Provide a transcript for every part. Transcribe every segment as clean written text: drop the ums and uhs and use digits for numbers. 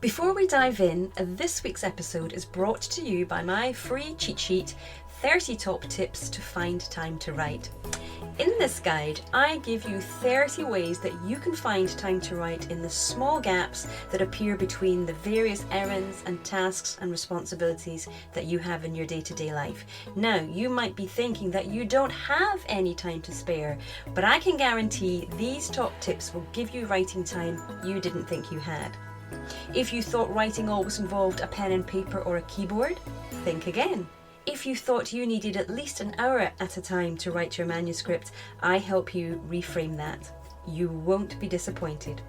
Before we dive in, this week's episode is brought to you by my free cheat sheet, 30 Top Tips to Find Time to Write. In this guide, I give you 30 ways that you can find time to write in the small gaps that appear between the various errands and tasks and responsibilities that you have in your day-to-day life. Now, you might be thinking that you don't have any time to spare, but I can guarantee these top tips will give you writing time you didn't think you had. If you thought writing always involved a pen and paper or a keyboard, think again. If you thought you needed at least an hour at a time to write your manuscript, I help you reframe that. You won't be disappointed.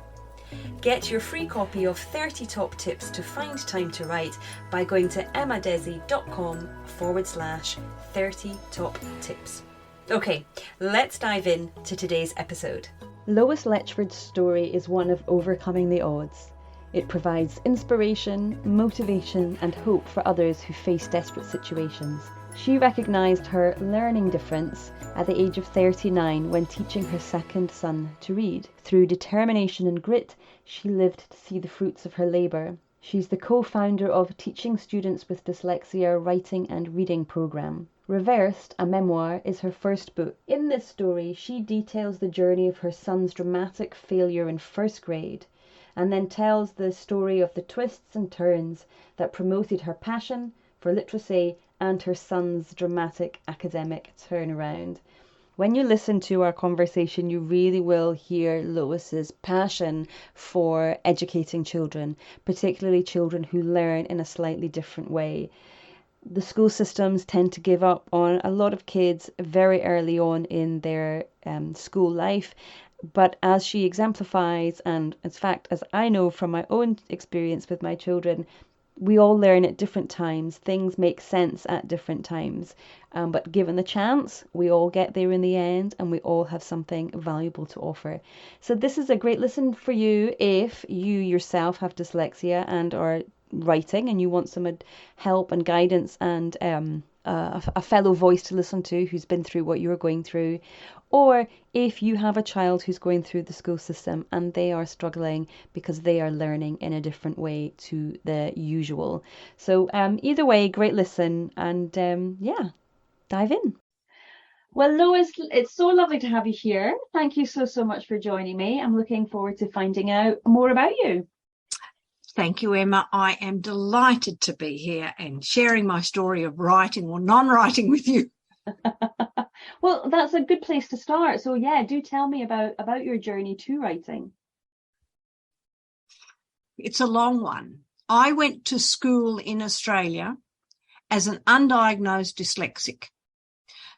Get your free copy of 30 Top Tips to Find Time to Write by going to emmadesi.com/30 top tips. Okay, let's dive in to today's episode. Lois Letchford's story is one of overcoming the odds. It provides inspiration, motivation and hope for others who face desperate situations. She recognised her learning difference at the age of 39 when teaching her second son to read. Through determination and grit, she lived to see the fruits of her labour. She's the co-founder of Teaching Students with Dyslexia Writing and Reading Programme. Reversed, a memoir, is her first book. In this story, she details the journey of her son's dramatic failure in first grade, and then tells the story of the twists and turns that promoted her passion for literacy and her son's dramatic academic turnaround. When you listen to our conversation, you really will hear Lois's passion for educating children, particularly children who learn in a slightly different way. The school systems tend to give up on a lot of kids very early on in their school life. But as she exemplifies, and in fact, as I know from my own experience with my children, we all learn at different times. Things make sense at different times. But given the chance, we all get there in the end, and we all have something valuable to offer. So this is a great listen for you if you yourself have dyslexia and are writing and you want some help and guidance and a fellow voice to listen to who's been through what you're going through, or if you have a child who's going through the school system and they are struggling because they are learning in a different way to the usual. So either way, great listen, and dive in. Well, Lois, it's so lovely to have you here. Thank you so much for joining me. I'm looking forward to finding out more about you. Thank you, Emma. I am delighted to be here and sharing my story of writing or non-writing with you. Well, that's a good place to start. So yeah, do tell me about your journey to writing. It's a long one. I went to school in Australia as an undiagnosed dyslexic.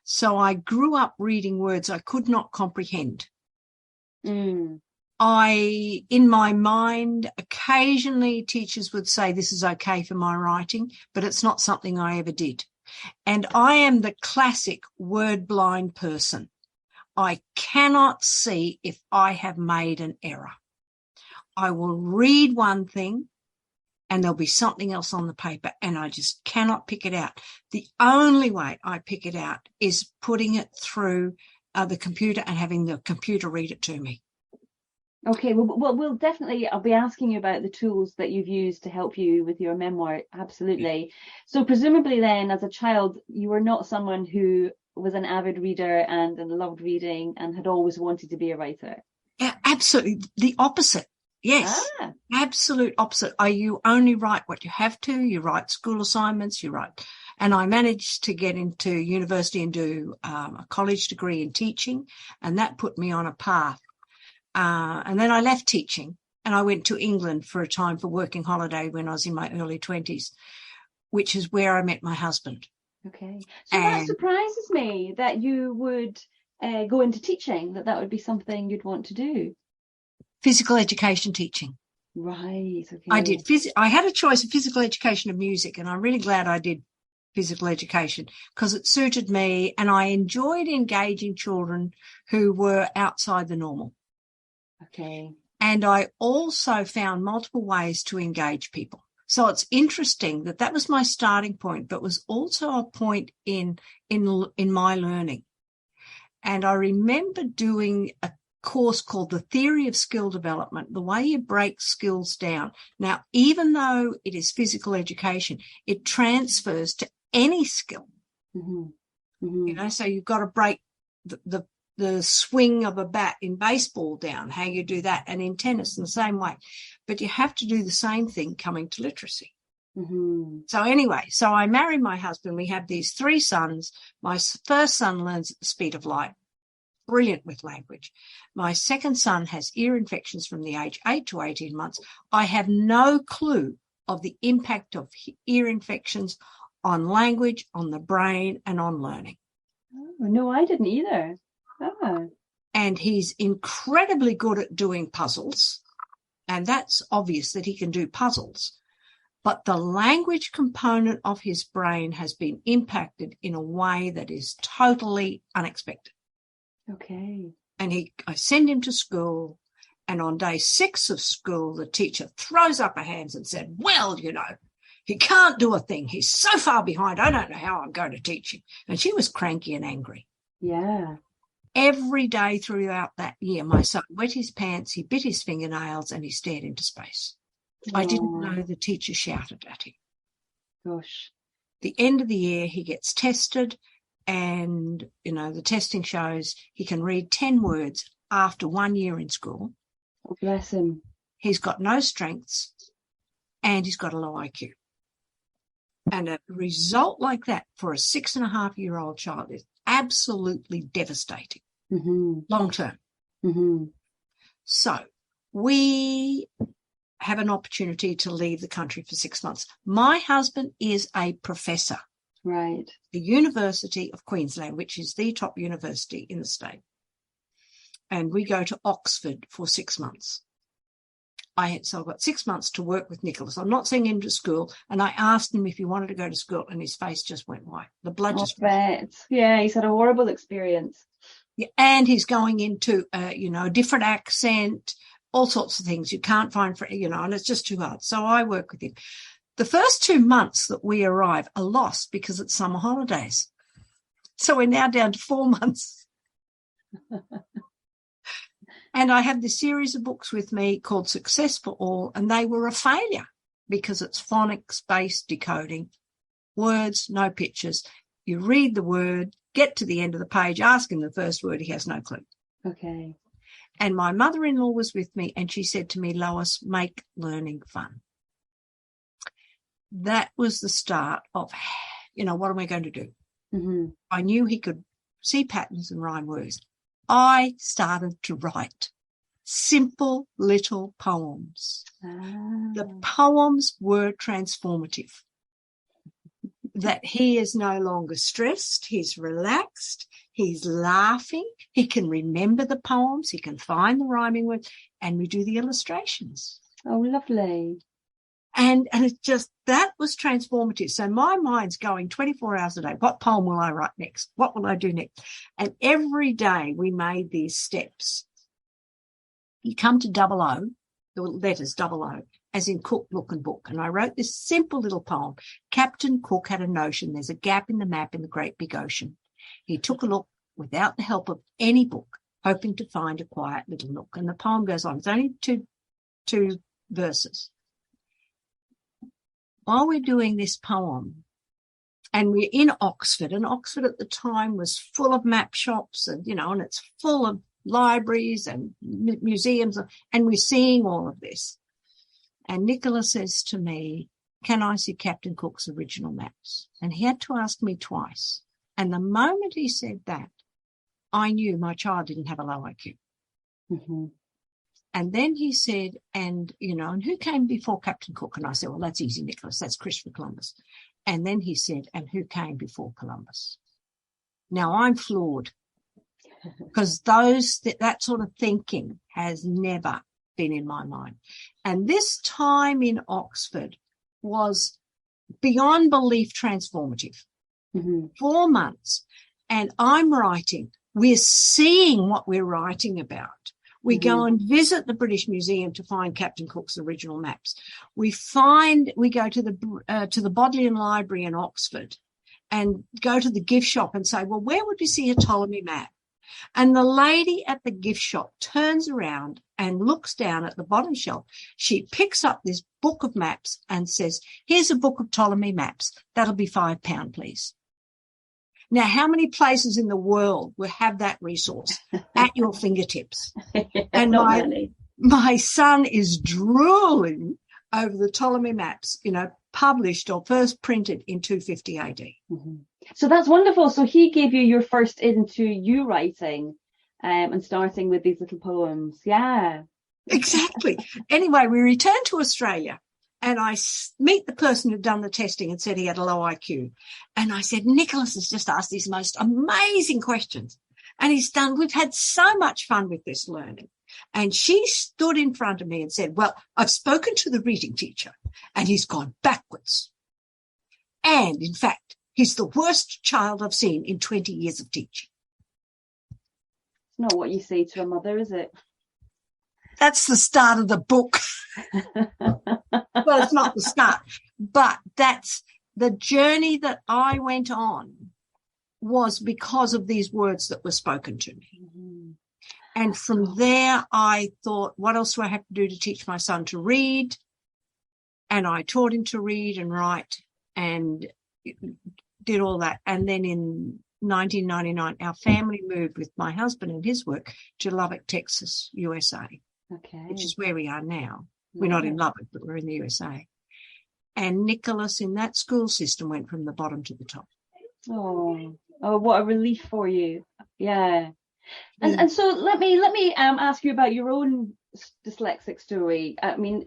So I grew up reading words I could not comprehend. In my mind, occasionally teachers would say this is okay for my writing, but it's not something I ever did. And I am the classic word blind person. I cannot see if I have made an error. I will read one thing and there'll be something else on the paper and I just cannot pick it out. The only way I pick it out is putting it through the computer and having the computer read it to me. Okay, well, I'll be asking you about the tools that you've used to help you with your memoir. Absolutely. So presumably then, as a child, you were not someone who was an avid reader and loved reading and had always wanted to be a writer. Yeah, absolutely. The opposite. Yes, absolute opposite. You only write what you have to. You write school assignments, you write. And I managed to get into university and do a college degree in teaching, and that put me on a path. And then I left teaching and I went to England for a time for working holiday when I was in my early 20s, which is where I met my husband. Okay. So that surprises me that you would go into teaching, that would be something you'd want to do. Physical education teaching. Right. Okay. I did. I had a choice of physical education and music, and I'm really glad I did physical education because it suited me and I enjoyed engaging children who were outside the normal. Okay. And I also found multiple ways to engage people. So it's interesting that was my starting point, but was also a point in my learning. And I remember doing a course called The Theory of Skill Development, the way you break skills down. Now, even though it is physical education, it transfers to any skill. You know, so you've got to break the swing of a bat in baseball down, how you do that, and in tennis in the same way. But you have to do the same thing coming to literacy. So anyway, so I married my husband. We have these 3 sons. My first son learns at the speed of light, brilliant with language. My second son has ear infections from the age 8 to 18 months. I have no clue of the impact of ear infections on language, on the brain, and on learning. Oh, no, I didn't either. Oh. And he's incredibly good at doing puzzles. And that's obvious that he can do puzzles. But the language component of his brain has been impacted in a way that is totally unexpected. Okay. And I send him to school, and on day 6 of school, the teacher throws up her hands and said, well, you know, he can't do a thing. He's so far behind. I don't know how I'm going to teach him. And she was cranky and angry. Yeah. Every day throughout that year, my son wet his pants, he bit his fingernails, and he stared into space. I didn't know the teacher shouted at him. Gosh. The end of the year, he gets tested, and, you know, the testing shows he can read 10 words after 1 year in school. Oh, bless him. He's got no strengths, and he's got a low IQ. And a result like that for a 6.5-year-old child is absolutely devastating, long term. So we have an opportunity to leave the country for 6 months. My husband is a professor. Right. The University of Queensland, which is the top university in the state. And we go to Oxford for 6 months. So I've got 6 months to work with Nicholas. I'm not sending him to school. And I asked him if he wanted to go to school, and his face just went white. The blood just went. Yeah, he's had a horrible experience. Yeah, and he's going into, a different accent, all sorts of things you can't find and it's just too hard. So I work with him. The first 2 months that we arrive are lost because it's summer holidays. So we're now down to 4 months. And I have this series of books with me called Success for All, and they were a failure because it's phonics-based decoding, words, no pictures. You read the word, get to the end of the page, ask him the first word, he has no clue. Okay. And my mother-in-law was with me, and she said to me, Lois, make learning fun. That was the start of, what am I going to do? I knew he could see patterns and rhyme words. I started to write simple little poems. The poems were transformative. That he is no longer stressed, he's relaxed, he's laughing, he can remember the poems, he can find the rhyming words, and we do the illustrations. Oh, lovely. And it just, that was transformative. So my mind's going 24 hours a day. What poem will I write next? What will I do next? And every day we made these steps. You come to 00, the letters 00, as in cook, look and book. And I wrote this simple little poem. Captain Cook had a notion there's a gap in the map in the great big ocean. He took a look without the help of any book, hoping to find a quiet little nook. And the poem goes on. It's only two verses. While we're doing this poem, and we're in Oxford, and Oxford at the time was full of map shops and it's full of libraries and museums, and we're seeing all of this. And Nicholas says to me, can I see Captain Cook's original maps? And he had to ask me twice. And the moment he said that, I knew my child didn't have a low IQ. And then he said, and who came before Captain Cook? And I said, well, that's easy, Nicholas. That's Christopher Columbus. And then he said, and who came before Columbus? Now I'm floored because that sort of thinking has never been in my mind. And this time in Oxford was beyond belief transformative. 4 months. And I'm writing. We're seeing what we're writing about. We go and visit the British Museum to find Captain Cook's original maps. We go to the Bodleian Library in Oxford and go to the gift shop and say, well, where would we see a Ptolemy map? And the lady at the gift shop turns around and looks down at the bottom shelf. She picks up this book of maps and says, here's a book of Ptolemy maps. That'll be £5, please. Now, how many places in the world will have that resource at your fingertips? And my son is drooling over the Ptolemy maps, published or first printed in 250 AD. Mm-hmm. So that's wonderful. So he gave you your first into you writing and starting with these little poems. Yeah. Exactly. Anyway, we returned to Australia and I meet the person who'd done the testing and said he had a low IQ. And I said, Nicholas has just asked these most amazing questions. And we've had so much fun with this learning. And she stood in front of me and said, well, I've spoken to the reading teacher and he's gone backwards. And in fact, he's the worst child I've seen in 20 years of teaching. It's not what you say to a mother, is it? That's the start of the book. Well, it's not the start, but that's the journey that I went on was because of these words that were spoken to me. Mm-hmm. And from there, I thought, what else do I have to do to teach my son to read? And I taught him to read and write and did all that. And then in 1999, our family moved with my husband and his work to Lubbock, Texas, USA, which is where we are now. We're not in Lubbock, but we're in the USA. And Nicholas in that school system went from the bottom to the top. Oh, what a relief for you. Yeah. And so let me ask you about your own dyslexic story. I mean,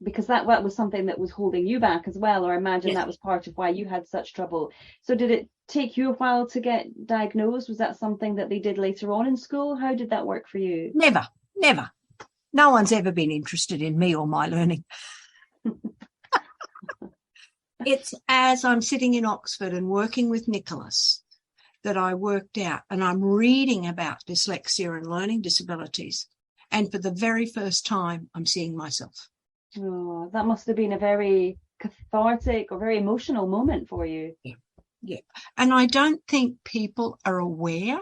because that was something that was holding you back as well, or I imagine that was part of why you had such trouble. So did it take you a while to get diagnosed? Was that something that they did later on in school? How did that work for you? Never. No one's ever been interested in me or my learning. It's as I'm sitting in Oxford and working with Nicholas that I worked out, and I'm reading about dyslexia and learning disabilities. And for the very first time, I'm seeing myself. Oh, that must have been a very cathartic or very emotional moment for you. Yeah. And I don't think people are aware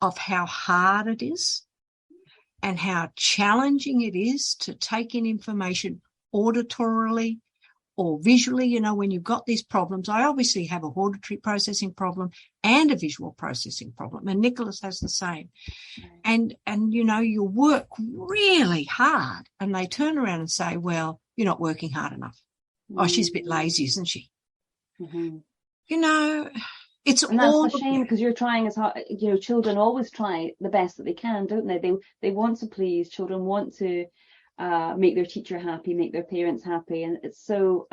of how hard it is and how challenging it is to take in information auditorily or visually. When you've got these problems, I obviously have a auditory processing problem and a visual processing problem, and Nicholas has the same. And you work really hard and they turn around and say, well, you're not working hard enough. Mm-hmm. Oh, she's a bit lazy, isn't she? Mm-hmm. It's and that's a shame because you're trying as hard. Children always try the best that they can, don't they? They want to please. Children want to make their teacher happy, make their parents happy, and it's so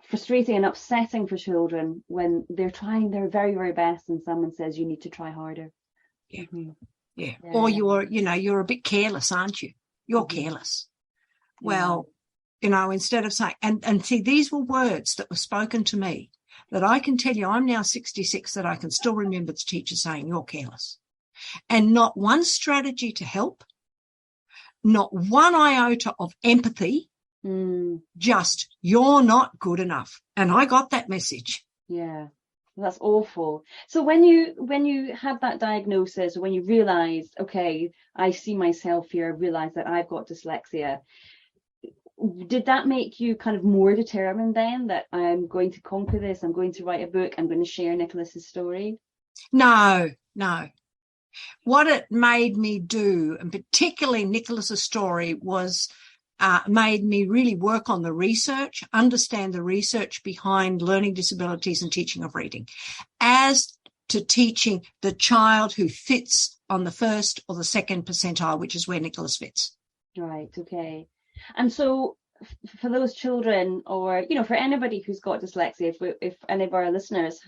frustrating and upsetting for children when they're trying their very, very best and someone says you need to try harder. Yeah. Mm-hmm. Yeah. Or you're a bit careless, aren't you? You're careless. Well, instead of saying, and see, these were words that were spoken to me that I can tell you, I'm now 66, that I can still remember the teacher saying, you're careless. And not one strategy to help, not one iota of empathy, just you're not good enough. And I got that message. Yeah, that's awful. So when you had that diagnosis, when you realized, okay, I see myself here, I realize that I've got dyslexia, did that make you kind of more determined then that I'm going to conquer this, I'm going to write a book, I'm going to share Nicholas's story? No. What it made me do, and particularly Nicholas's story, was made me really work on the research, understand the research behind learning disabilities and teaching of reading, as to teaching the child who fits on the first or the second percentile, which is where Nicholas fits. Right, okay. And so for those children, or, for anybody who's got dyslexia, if any of our listeners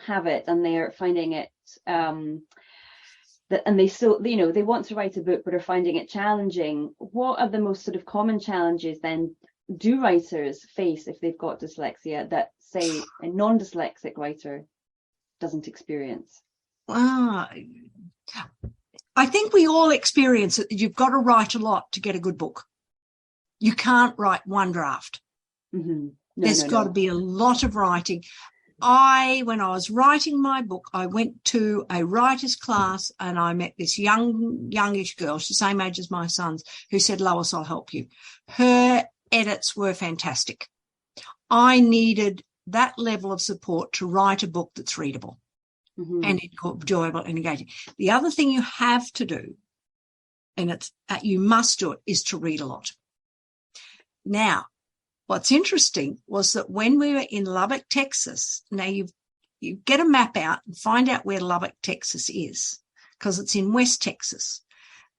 have it and they're finding it, and they still, they want to write a book but are finding it challenging, what are the most sort of common challenges then do writers face if they've got dyslexia that, say, a non-dyslexic writer doesn't experience? I think we all experience it. You've got to write a lot to get a good book. You can't write one draft. Mm-hmm. There's got to be a lot of writing. when I was writing my book, I went to a writer's class and I met this youngish girl, she's the same age as my son's, who said, Lois, I'll help you. Her edits were fantastic. I needed that level of support to write a book that's readable and enjoyable and engaging. The other thing you have to do, and you must do it, is to read a lot. Now, what's interesting was that when we were in Lubbock, Texas, now you get a map out and find out where Lubbock, Texas is, because it's in West Texas.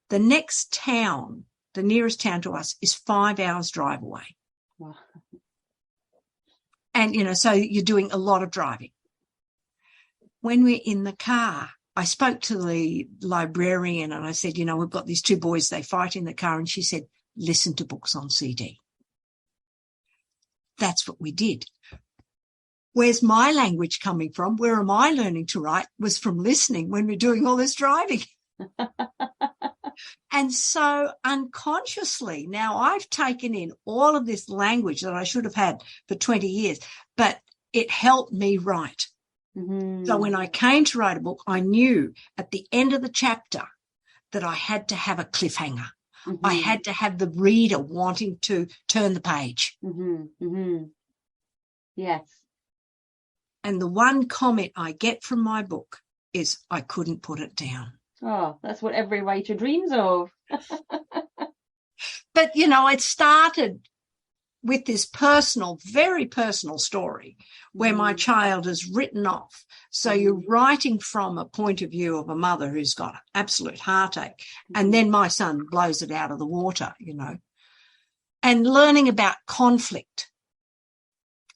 The next town, the nearest town to us, is 5 hours drive away. Wow. And, so you're doing a lot of driving. When we're in the car, I spoke to the librarian and I said, we've got these two boys, they fight in the car. And she said, listen to books on CD. That's what we did. Where's my language coming from? Where am I learning to write? Was from listening when we're doing all this driving. And so unconsciously, now I've taken in all of this language that I should have had for 20 years, but it helped me write. So when I came to write a book, I knew at the end of the chapter that I had to have a cliffhanger. I had to have the reader wanting to turn the page. Yes. And the one comment I get from my book is I couldn't put it down. Oh, that's what every writer dreams of. But, it started with this personal, very personal story where my child is written off. So you're writing from a point of view of a mother who's got absolute heartache. And then my son blows it out of the water, and learning about conflict,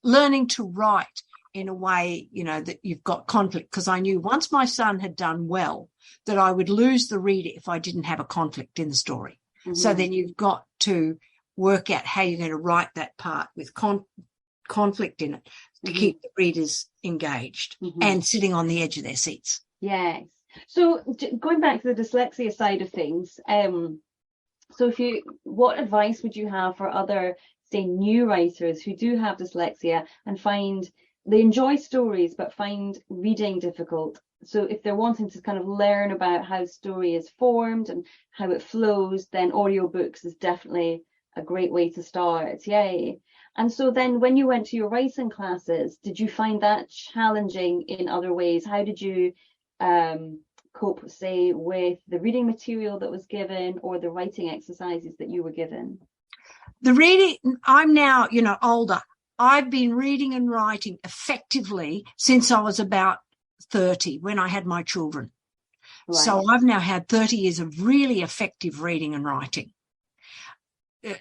learning to write in a way, that you've got conflict. Because I knew once my son had done well, that I would lose the reader if I didn't have a conflict in the story. So then you've got to work out how you're going to write that part with conflict in it to keep the readers engaged and sitting on the edge of their seats. Yes. So going back to the dyslexia side of things, so what advice would you have for other, say, new writers who do have dyslexia and they enjoy stories but find reading difficult? So if they're wanting to kind of learn about how story is formed and how it flows, then audiobooks is definitely a great way to start. Yay. And so then when you went to your writing classes, did you find that challenging in other ways? How did you cope, say, with the reading material that was given or the writing exercises that you were given? The reading, I'm now, older. I've been reading and writing effectively since I was about 30 when I had my children. Right. So I've now had 30 years of really effective reading and writing.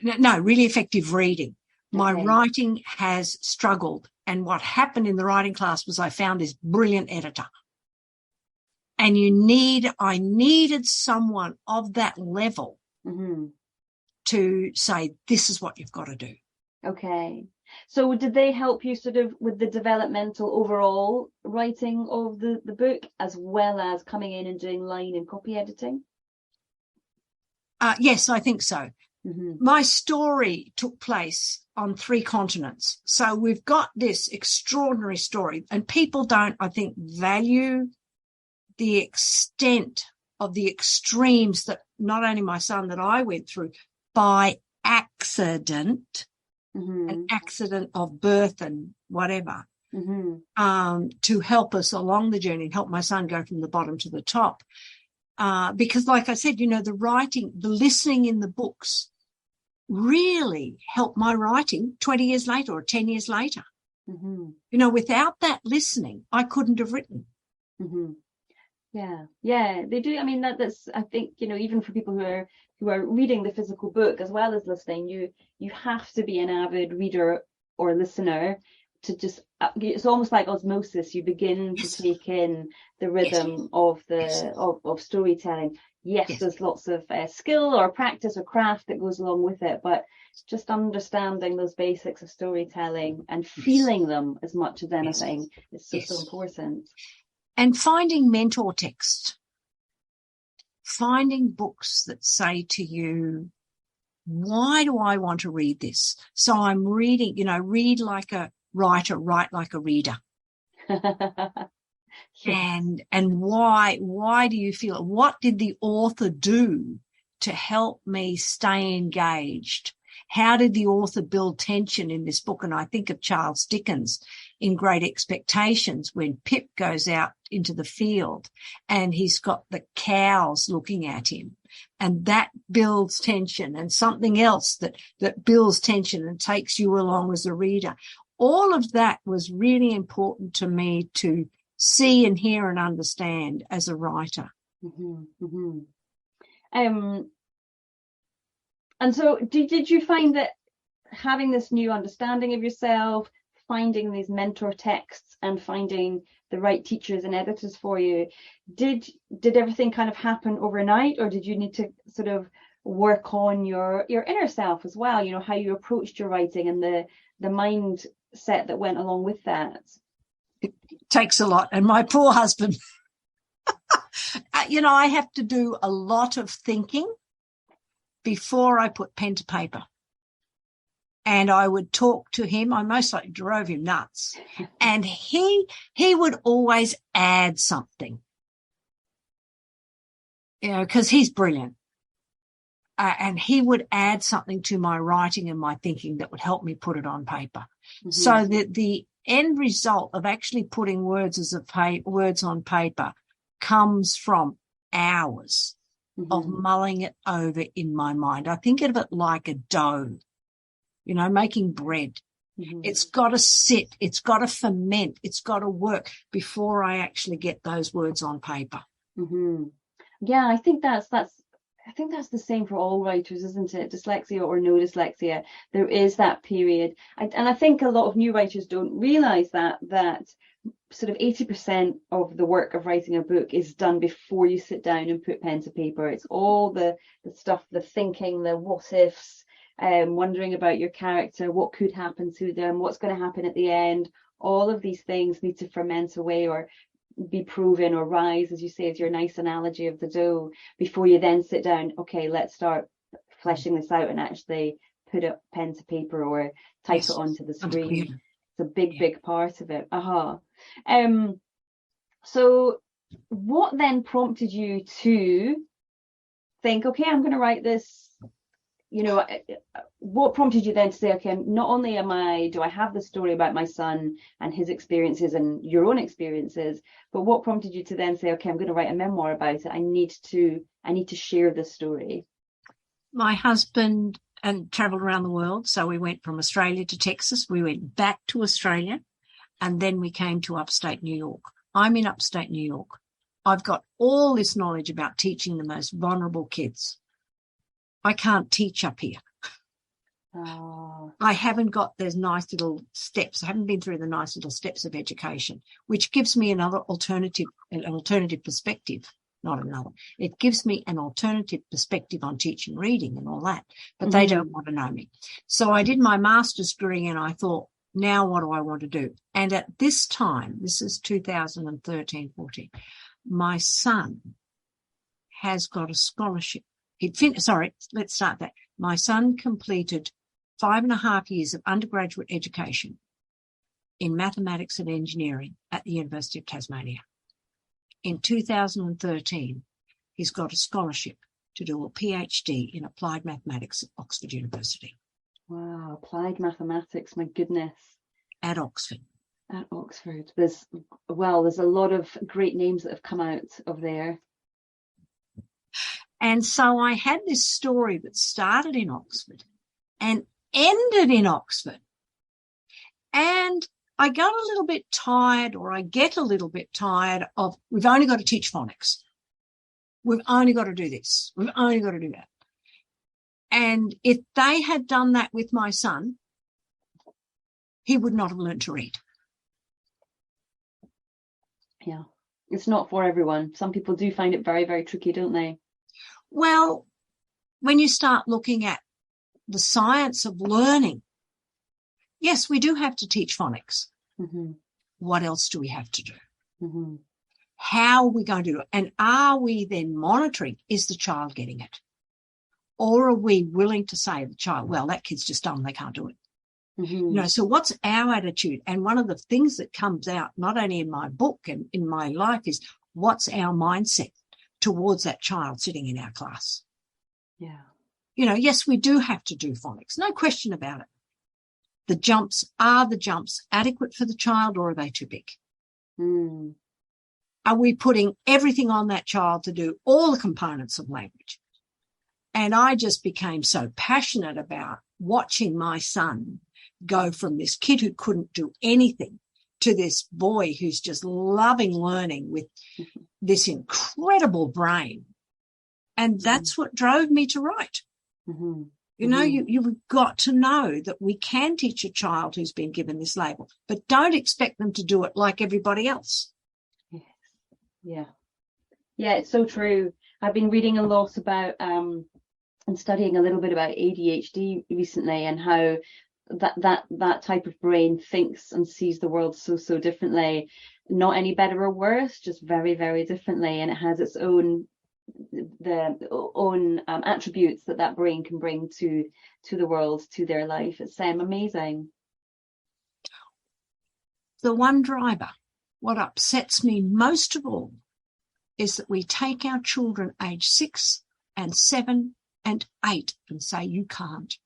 Really effective reading. My writing has struggled. And what happened in the writing class was I found this brilliant editor. And I needed someone of that level to say, this is what you've got to do. Okay. So did they help you sort of with the developmental overall writing of the book, as well as coming in and doing line and copy editing? Yes, I think so. My story took place on 3 continents. So we've got this extraordinary story, and people don't, I think, value the extent of the extremes that not only my son, that I went through by accident, an accident of birth and whatever, to help us along the journey and help my son go from the bottom to the top. Because like I said, the writing, the listening in the books really helped my writing 20 years later or 10 years later. Without that listening, I couldn't have written. Yeah, they do. I mean, that's, I think, even for people who are reading the physical book as well as listening, you have to be an avid reader or listener to just, it's almost like osmosis. You begin to take in the rhythm of of storytelling. Yes, there's lots of skill or practice or craft that goes along with it, but just understanding those basics of storytelling and feeling them as much as anything is so important. And finding mentor text, finding books that say to you, why do I want to read this? So I'm reading, read like a writer, write like a reader. And why do you feel it? What did the author do to help me stay engaged? How did the author build tension in this book? And I think of Charles Dickens in Great Expectations, when Pip goes out into the field and he's got the cows looking at him, and that builds tension, and something else that builds tension and takes you along as a reader. All of that was really important to me to see and hear and understand as a writer. Mm-hmm, mm-hmm. And so did you find that having this new understanding of yourself, finding these mentor texts and finding the right teachers and editors for you, did everything kind of happen overnight, or did you need to sort of work on your inner self as well, you know, how you approached your writing and the mindset that went along with that? It takes a lot. And my poor husband, you know, I have to do a lot of thinking before I put pen to paper. And I would talk to him. I most likely drove him nuts. And he would always add something, you know, because he's brilliant. And he would add something to my writing and my thinking that would help me put it on paper. Mm-hmm. So that the end result of actually putting words on paper comes from hours of mulling it over in my mind. I think of it like a dough, you know, making bread. Mm-hmm. It's got to sit, it's got to ferment, it's got to work before I actually get those words on paper. Mm-hmm. Yeah, I think that's the same for all writers, isn't it? Dyslexia or no dyslexia, there is that period. And I think a lot of new writers don't realise that sort of 80% of the work of writing a book is done before you sit down and put pen to paper. It's all the stuff, the thinking, the what ifs, wondering about your character, what could happen to them, what's going to happen at the end. All of these things need to ferment away or be proven or rise, as you say, as your nice analogy of the dough, before you then sit down, okay, let's start fleshing this out and actually put it pen to paper or type it onto the screen. It's a big part of it. So what then prompted you to think, okay, I'm going to write this? You know, what prompted you then to say, okay, not only do I have the story about my son and his experiences and your own experiences, but what prompted you to then say, okay, I'm going to write a memoir about it. I need to share this story. My husband travelled around the world. So we went from Australia to Texas. We went back to Australia, and then we came to upstate New York. I'm in upstate New York. I've got all this knowledge about teaching the most vulnerable kids. I can't teach up here. Oh. I haven't got those nice little steps. I haven't been through the nice little steps of education, which gives me an alternative perspective. It gives me an alternative perspective on teaching reading and all that, but they don't want to know me. So I did my master's degree and I thought, now what do I want to do? And at this time, this is 2013, 14, my son has got a scholarship. Let's start that. My son completed 5.5 years of undergraduate education in mathematics and engineering at the University of Tasmania. In 2013, he's got a scholarship to do a PhD in applied mathematics at Oxford University. Wow, applied mathematics, my goodness. At Oxford. At Oxford. There's a lot of great names that have come out of there. And so I had this story that started in Oxford and ended in Oxford. And I get a little bit tired of, we've only got to teach phonics. We've only got to do this. We've only got to do that. And if they had done that with my son, he would not have learned to read. Yeah, it's not for everyone. Some people do find it very, very tricky, don't they? Well, when you start looking at the science of learning, yes, we do have to teach phonics. Mm-hmm. What else do we have to do? Mm-hmm. How are we going to do it? And are we then monitoring, is the child getting it? Or are we willing to say to the child, well, that kid's just dumb, they can't do it? So what's our attitude? And one of the things that comes out, not only in my book and in my life, is what's our mindset towards that child sitting in our class? Yeah. Yes, we do have to do phonics. No question about it. Are the jumps adequate for the child, or are they too big? Are we putting everything on that child to do all the components of language? And I just became so passionate about watching my son go from this kid who couldn't do anything to this boy who's just loving learning with this incredible brain. And that's what drove me to write. You've got to know that we can teach a child who's been given this label, but don't expect them to do it like everybody else. Yes. Yeah, it's so true. I've been reading a lot about and studying a little bit about ADHD recently, and how that type of brain thinks and sees the world so differently. Not any better or worse, just very, very differently, and it has its own attributes that brain can bring to the world, to their life. It's amazing. The one driver, what upsets me most of all, is that we take our children age 6 and 7 and 8 and say, you can't.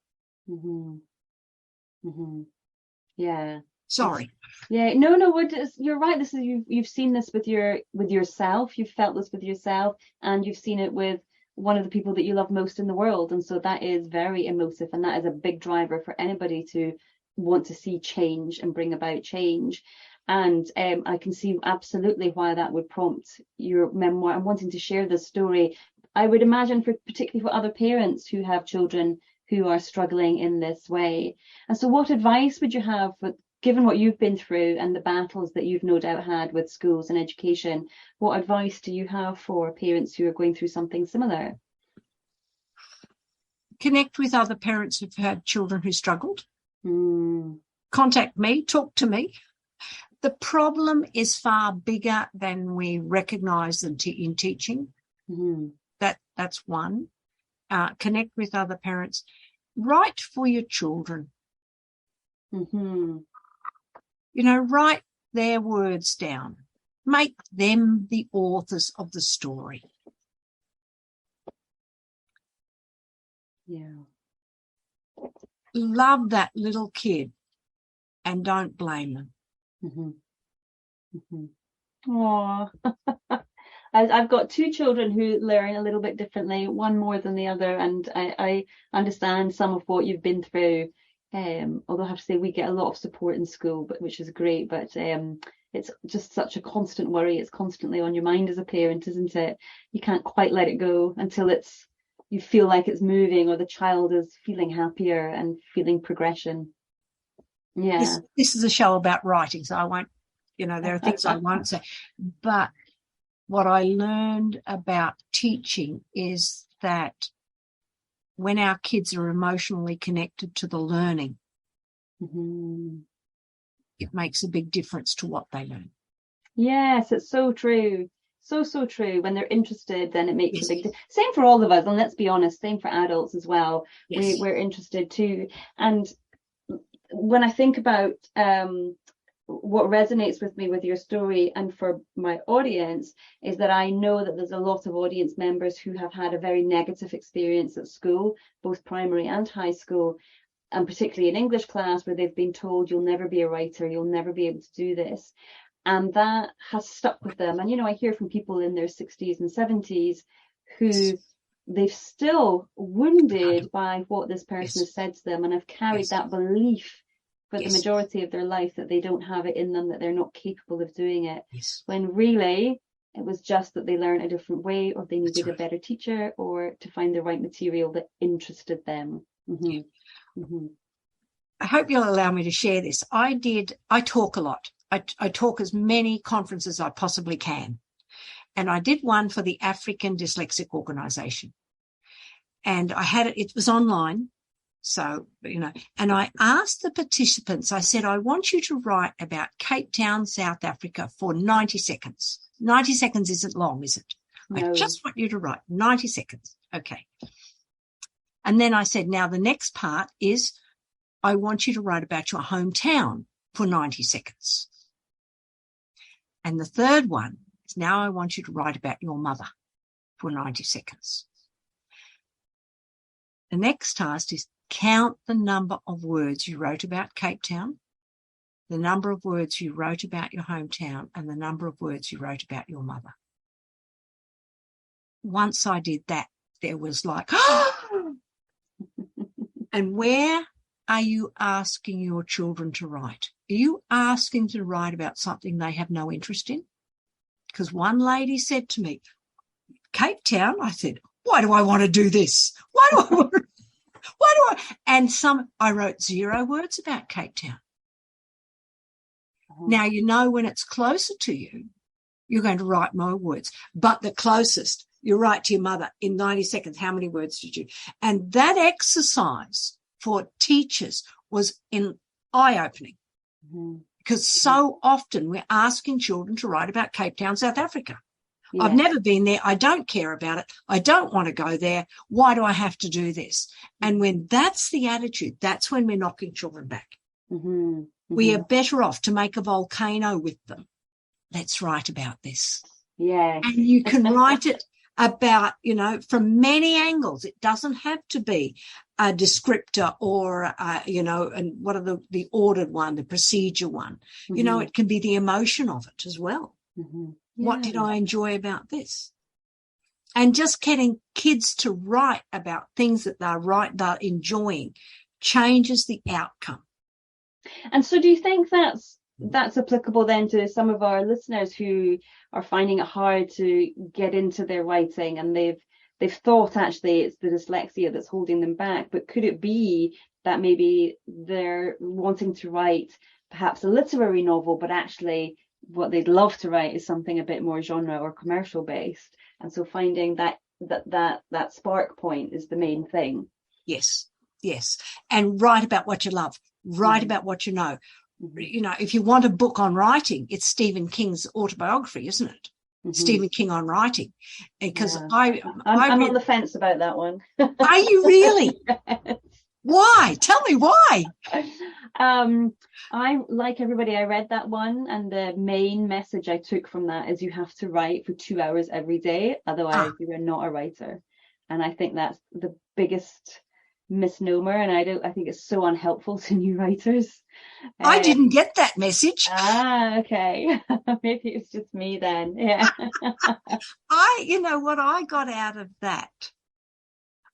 Yeah. Sorry. Yeah. No. You're right. This is you've seen this with yourself. You've felt this with yourself, and you've seen it with one of the people that you love most in the world. And so that is very emotive, and that is a big driver for anybody to want to see change and bring about change. And I can see absolutely why that would prompt your memoir and wanting to share this story. I would imagine particularly for other parents who have children who are struggling in this way. And so what advice would you have, given what you've been through and the battles that you've no doubt had with schools and education, what advice do you have for parents who are going through something similar? Connect with other parents who've had children who struggled. Contact me, talk to me. The problem is far bigger than we recognise in teaching. That's one. Connect with other parents. Write for your children. Write their words down. Make them the authors of the story. Yeah. Love that little kid and don't blame them. Aww. I've got 2 children who learn a little bit differently, one more than the other, and I understand some of what you've been through. Although I have to say we get a lot of support in school, which is great, but it's just such a constant worry. It's constantly on your mind as a parent, isn't it? You can't quite let it go until you feel like it's moving, or the child is feeling happier and feeling progression. Yeah. This is a show about writing, so I won't, there are things I won't say. But what I learned about teaching is that when our kids are emotionally connected to the learning, it makes a big difference to what they learn. Yes, it's so true. So true. When they're interested, then it makes a big difference. Same for all of us, and let's be honest, same for adults as well. Yes. We're interested too. And when I think about what resonates with me with your story and for my audience, is that I know that there's a lot of audience members who have had a very negative experience at school, both primary and high school, and particularly in English class, where they've been told you'll never be a writer, you'll never be able to do this. And that has stuck with them. And, I hear from people in their 60s and 70s who they've still wounded by what this person has said to them, and have carried that belief for the majority of their life that they don't have it in them, that they're not capable of doing it. When really it was just that they learned a different way, or they needed a better teacher, or to find the right material that interested them. I hope you'll allow me to share this. I talk a lot. I talk as many conferences as I possibly can. And I did one for the African Dyslexic Organisation. And it was online. So, and I asked the participants, I said, I want you to write about Cape Town, South Africa for 90 seconds. 90 seconds isn't long, is it? No. I just want you to write 90 seconds. Okay. And then I said, now the next part is I want you to write about your hometown for 90 seconds. And the third one is, now I want you to write about your mother for 90 seconds. The next task is count the number of words you wrote about Cape Town, the number of words you wrote about your hometown, and the number of words you wrote about your mother. Once I did that, there was like, and where are you asking your children to write? Are you asking them to write about something they have no interest in? Because one lady said to me, Cape Town, I said, why do I want to do this? And I wrote 0 words about Cape Town. Now, you know, when it's closer to you, you're going to write more words. But the closest, you write to your mother in 90 seconds, how many words did you? And that exercise for teachers was eye-opening, because so often we're asking children to write about Cape Town, South Africa. Yeah. I've never been there. I don't care about it. I don't want to go there. Why do I have to do this? And when that's the attitude, that's when we're knocking children back. We are better off to make a volcano with them. Let's write about this. Yeah. And you can write it about, you know, from many angles. It doesn't have to be a descriptor or, you know, and what are the ordered one, the procedure one. You know, it can be the emotion of it as well. Yeah. What did I enjoy about this? And just getting kids to write about things that they're enjoying changes the outcome. And so do you think that's applicable then to some of our listeners who are finding it hard to get into their writing, and they've thought actually it's the dyslexia that's holding them back, but could it be that maybe they're wanting to write perhaps a literary novel, but actually what they'd love to write is something a bit more genre or commercial based, and so finding that spark point is the main thing? Yes, and write about what you love, write about what you know. You know, if you want a book on writing, it's Stephen King's autobiography, isn't it? Stephen King on writing. Because I'm on the fence about that one. Are you really? Yes. Why? Tell me why. I, like everybody, I read that one, and the main message I took from that is you have to write for 2 hours every day, otherwise you are not a writer. And I think that's the biggest misnomer, and I think it's so unhelpful to new writers. I didn't get that message. Okay. Maybe it's just me then. Yeah. You know what I got out of that?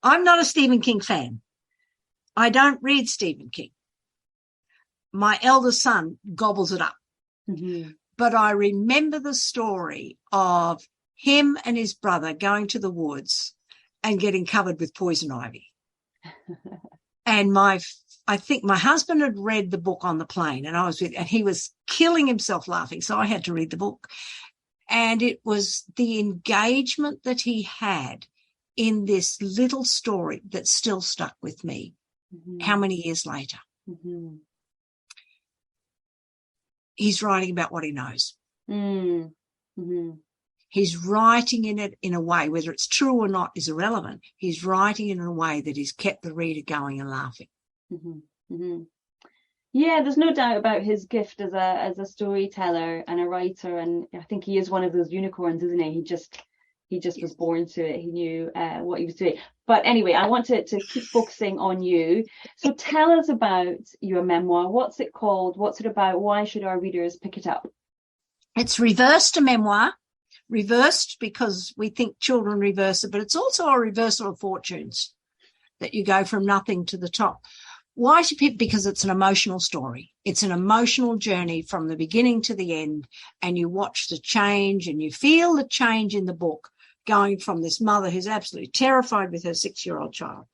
I'm not a Stephen King fan. I don't read Stephen King. My eldest son gobbles it up. But I remember the story of him and his brother going to the woods and getting covered with poison ivy. And I think my husband had read the book on the plane, and and he was killing himself laughing. So I had to read the book. And it was the engagement that he had in this little story that still stuck with me. How many years later? He's writing about what he knows. He's writing in it in a way, whether it's true or not is irrelevant. He's writing in a way that has kept the reader going and laughing. Yeah, there's no doubt about his gift as a storyteller and a writer, and I think he is one of those unicorns, isn't he? He just was born to it. He knew what he was doing. But anyway, I want to keep focusing on you. So tell us about your memoir. What's it called? What's it about? Why should our readers pick it up? It's reversed a memoir. Reversed because we think children reverse it, but it's also a reversal of fortunes, that you go from nothing to the top. Why should people? Because it's an emotional story. It's an emotional journey from the beginning to the end, and you watch the change and you feel the change in the book, going from this mother who's absolutely terrified with her 6-year-old child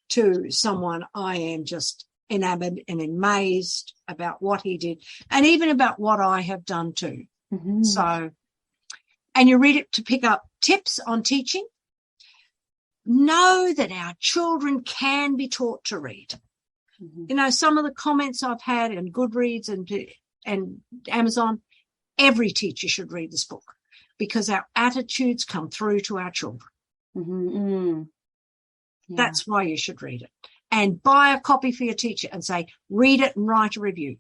to someone I am just enamored and amazed about what he did, and even about what I have done too. So, and you read it to pick up tips on teaching. Know that our children can be taught to read. You know, some of the comments I've had in Goodreads and Amazon, every teacher should read this book, because our attitudes come through to our children. Yeah. That's why you should read it. and buy a copy for your teacher and say, read it and write a review.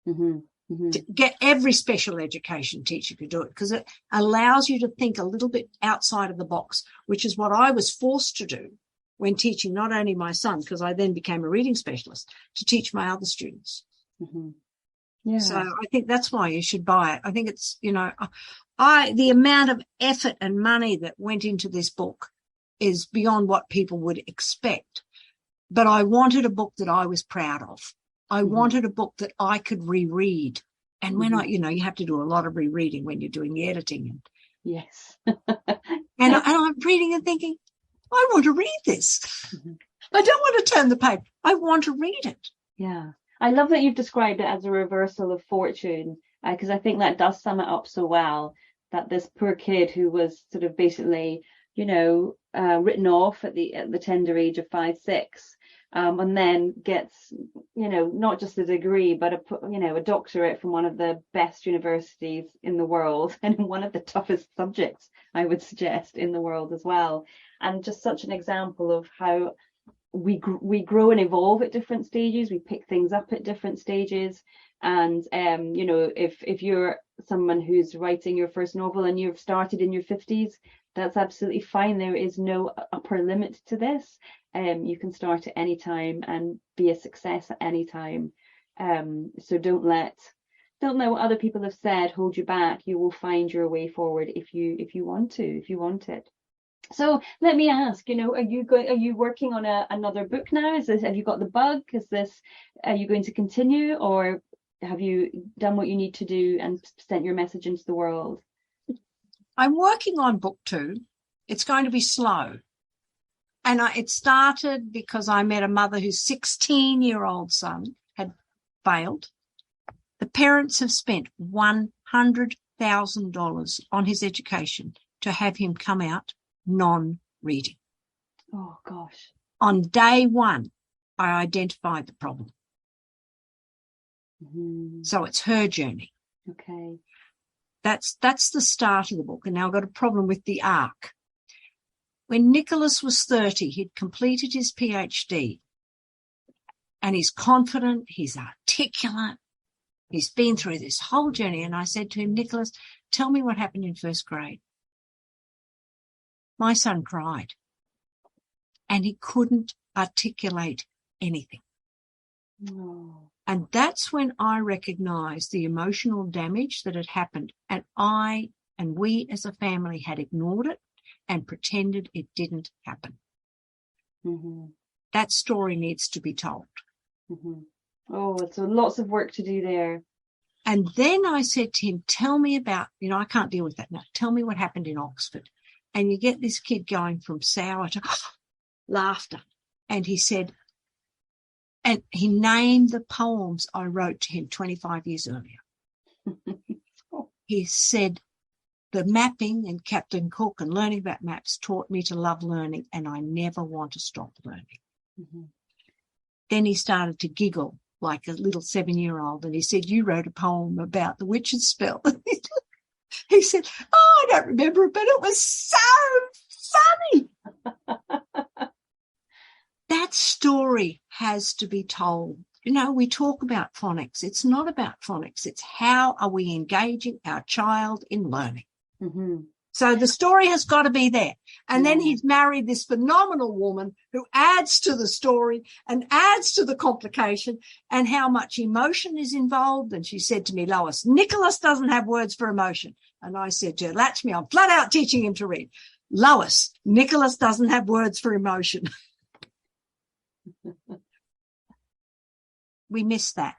Mm-hmm. Mm-hmm. Get every special education teacher to do it, because it allows you to think a little bit outside of the box, which is what I was forced to do when teaching not only my son, because I then became a reading specialist, to teach my other students. Mm-hmm. Yeah. So I think that's why you should buy it. I think it's, the amount of effort and money that went into this book is beyond what people would expect. But I wanted a book that I was proud of. I wanted a book that I could reread. And when you have to do a lot of rereading when you're doing the editing. Yes. And I'm reading and thinking, I want to read this. I don't want to turn the page. I want to read it. Yeah. I love that you've described it as a reversal of fortune, because I think that does sum it up so well, that this poor kid who was sort of basically, written off at the tender age of 5, 6, and then gets, not just a degree, but a doctorate from one of the best universities in the world, and one of the toughest subjects, I would suggest, in the world as well. And just such an example of how we grow and evolve at different stages. We pick things up at different stages. And, if you're someone who's writing your first novel and you've started in your 50s, that's absolutely fine. There is no upper limit to this. You can start at any time and be a success at any time. So don't let what other people have said hold you back. You will find your way forward if you want it. So let me ask, are you working on another book now? Have you got the bug? Are you going to continue, or have you done what you need to do and sent your message into the world? I'm working on book 2. It's going to be slow. And it started because I met a mother whose 16-year-old son had failed. The parents have spent $100,000 on his education to have him come out non-reading. Oh, gosh. On day 1, I identified the problem. So it's her journey. Okay. That's the start of the book. And now I've got a problem with the arc. When Nicholas was 30, he'd completed his PhD, and he's confident, he's articulate, he's been through this whole journey. And I said to him, Nicholas, tell me what happened in first grade. My son cried, and he couldn't articulate anything. Oh. And that's when I recognized the emotional damage that had happened. And we as a family had ignored it and pretended it didn't happen. That story needs to be told. Oh, so lots of work to do there. And then I said to him, tell me about, I can't deal with that now. Tell me what happened in Oxford. And you get this kid going from sour to laughter. And he said, and he named the poems I wrote to him 25 years earlier. He said, the mapping and Captain Cook and learning about maps taught me to love learning, and I never want to stop learning. Then he started to giggle like a little 7-year-old, and he said, you wrote a poem about the witch's spell. He said, I don't remember it, but it was so funny. That story has to be told. We talk about phonics. It's not about phonics. It's how are we engaging our child in learning. So the story has got to be there. And then he's married this phenomenal woman who adds to the story and adds to the complication and how much emotion is involved. And she said to me, Lois, Nicholas doesn't have words for emotion. And I said to her, Latch me, I'm flat out teaching him to read. Lois, Nicholas doesn't have words for emotion. We missed that.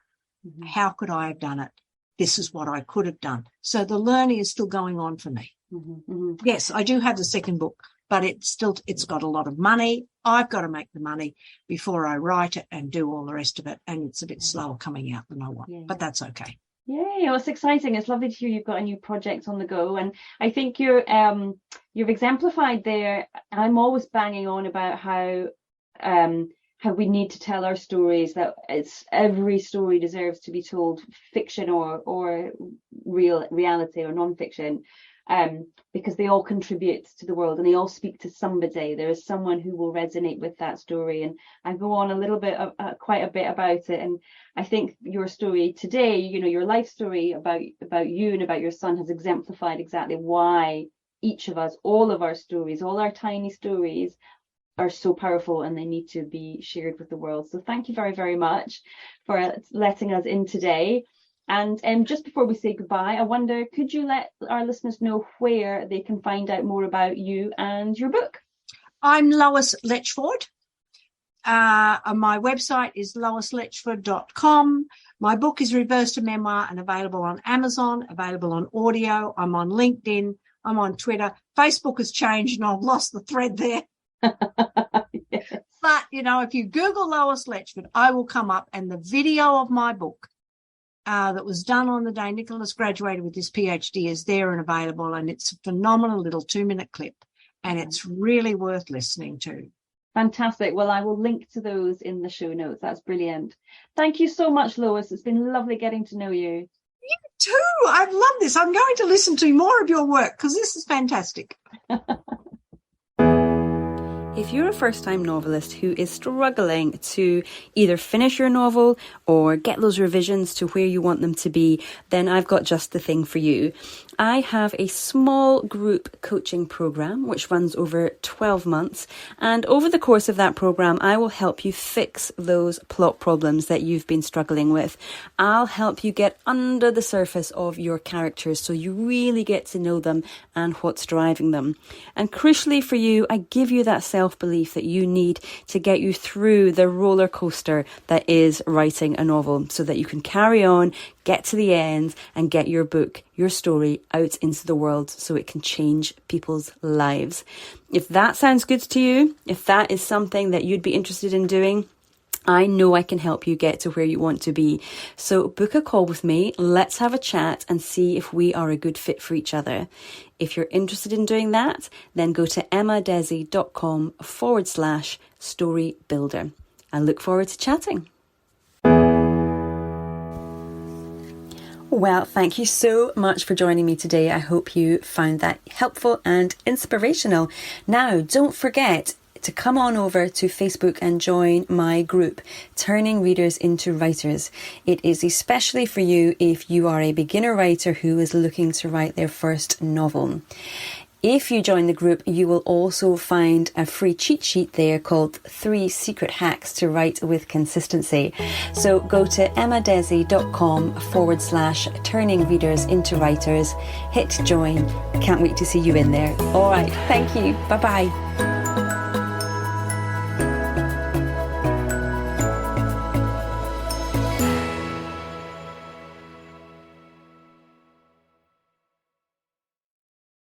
How could I have done it? This is what I could have done. So the learning is still going on for me. Yes, I do have the second book, but it's got a lot of money. I've got to make the money before I write it and do all the rest of it. And it's a bit slower coming out than I want, but that's okay. Yay, well, it's exciting. It's lovely to hear you've got a new project on the go. And I think you've exemplified there. I'm always banging on about how we need to tell our stories, that every story deserves to be told, fiction or real reality or non-fiction. because they all contribute to the world and they all speak to somebody. There is someone who will resonate with that story, and I go on a little bit, quite a bit about it. And I think your story today, your life story about you and about your son has exemplified exactly why each of us, all of our stories, all our tiny stories, are so powerful and they need to be shared with the world. So thank you very, very much for letting us in today. And just before we say goodbye, I wonder, could you let our listeners know where they can find out more about you and your book? I'm Lois Letchford. My website is loisletchford.com. My book is Reversed to Memoir and available on Amazon, available on audio. I'm on LinkedIn. I'm on Twitter. Facebook has changed and I've lost the thread there. Yes. But, if you Google Lois Letchford, I will come up, and the video of my book that was done on the day Nicholas graduated with his PhD is there and available, and it's a phenomenal little 2-minute clip, and it's really worth listening to. Fantastic. Well, I will link to those in the show notes. That's brilliant. Thank you so much, Lois. It's been lovely getting to know you. You too. I've loved this. I'm going to listen to more of your work because this is fantastic. If you're a first-time novelist who is struggling to either finish your novel or get those revisions to where you want them to be, then I've got just the thing for you. I have a small group coaching program which runs over 12 months, and over the course of that program I will help you fix those plot problems that you've been struggling with. I'll help you get under the surface of your characters so you really get to know them and what's driving them. And crucially for you, I give you that self-belief that you need to get you through the roller coaster that is writing a novel so that you can carry on, get to the end and get your book, your story out into the world so it can change people's lives. If that sounds good to you, if that is something that you'd be interested in doing, I know I can help you get to where you want to be. So book a call with me. Let's have a chat and see if we are a good fit for each other. If you're interested in doing that, then go to emmadesi.com/story builder. I look forward to chatting. Well, thank you so much for joining me today. I hope you found that helpful and inspirational. Now, don't forget to come on over to Facebook and join my group, Turning Readers into Writers. It is especially for you if you are a beginner writer who is looking to write their first novel. If you join the group, you will also find a free cheat sheet there called 3 Secret Hacks to Write with Consistency. So go to emmadesi.com/turning readers into writers, hit join. Can't wait to see you in there. All right. Thank you. Bye-bye.